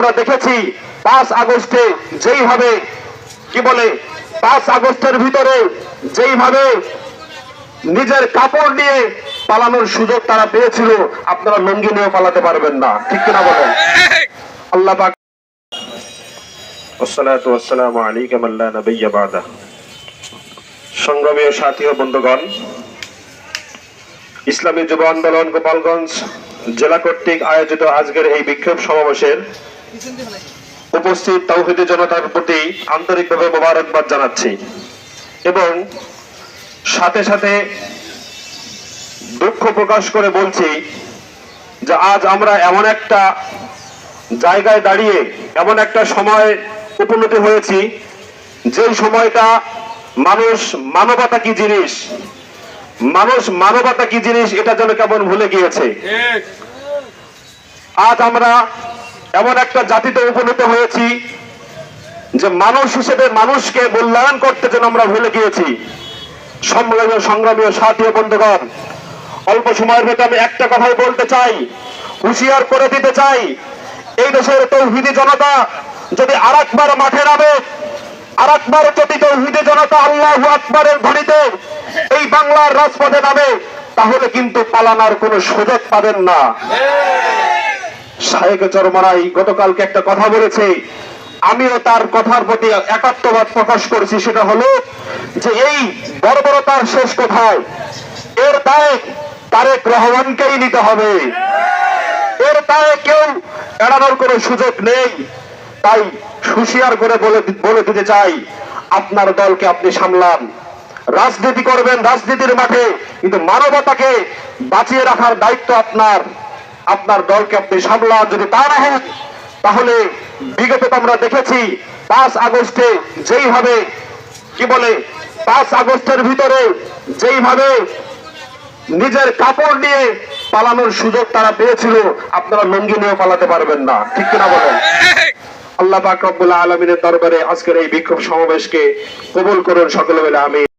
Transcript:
আমরা দেখেছি 5 আগস্টে যেইভাবে কি বলে 5 আগস্টের ভিতরে যেইভাবে নিজের কাপড় নিয়ে পালানোর সুযোগ তারা পেয়েছিল, আপনারা লুঙ্গি নিয়ে পালাতে পারবেন না, ঠিক কিনা বলেন? আল্লাহ পাক। والصلاة والسلام عليك من لا نبي بعده। সংগ্রামী সাথী ও বন্ধুগণ, ইসলামী যুব আন্দোলন গোপালগঞ্জ জেলা কর্তৃক আয়োজিত আজকের এই বিক্ষোভ সমাবেশের উপস্থিত তাওহীদি জনতার প্রতি আন্তরিকভাবে মোবারকবাদ জানাচ্ছি এবং সাথে সাথে দুঃখ প্রকাশ করে বলছি যে আজ আমরা এমন একটা জায়গায় দাঁড়িয়ে এমন একটা সময় উপনীত হয়েছি যে সময়টা মানুষ মানবতা কি জিনিস এটা যেন কেমন ভুলে গিয়েছে। আজ আমরা এমন একটা জাতিতে উপনীত হয়েছি যে মানুষ হিসেবে মানুষকে মূল্যায়ন করতে যেন আমরা ভুলে গিয়েছি। সংগ্রামী সাথী ও বন্ধুগণ, অল্প সময়ের ভেতরে আমি একটা কথাই বলতে চাই, হুঁশিয়ার করে দিতে চাই, এই দেশের তাওহীদি জনতা যদি আরেকবার মাঠে নামে, আরেকবার যদি তাওহীদি জনতা আল্লাহু আকবারের ধ্বনিতে এই বাংলার রাজপথে নামে, তাহলে কিন্তু পালানোর কোনো সুযোগ পাবেন না। শায়েখ চরমরাই গতকালকে একটা কথা বলেছে, আমিও তার কথার প্রতি একাত্মবাদ প্রকাশ করেছি। সেটা হলো যে এই বর্বরতার শেষ কোথায়, এর দায় তারেক রহমানকেই নিতে হবে, এর দায় কেউ এড়ানোর কোনো সুযোগ নেই। তাই হুঁশিয়ার করে বলে দিতে চাই, আপনার দলকে আপনি সামলান, রাজনীতি করবেন রাজনীতির মাঠে, কিন্তু মানবতাকে বাঁচিয়ে রাখার দায়িত্ব আপনার। আপনার দলকে আপনি সামলান। যদি তা না হয় তাহলে বিগত আমরা দেখেছি 5 আগস্টে যেইভাবে কি বলে 5 আগস্টের ভিতরে যেইভাবে নিজের কাপড় নিয়ে পালানোর সুযোগ তারা পেয়েছিল, আপনারা লুঙ্গি নিয়ে পালাতে পারবেন না, ঠিক কিনা বলেন? আল্লাহ পাক রব্বুল আলামিনের দরবারে আজকের এই বিক্ষোভ সমাবেশকে কবুল করুন সকলে মিলে আমিন।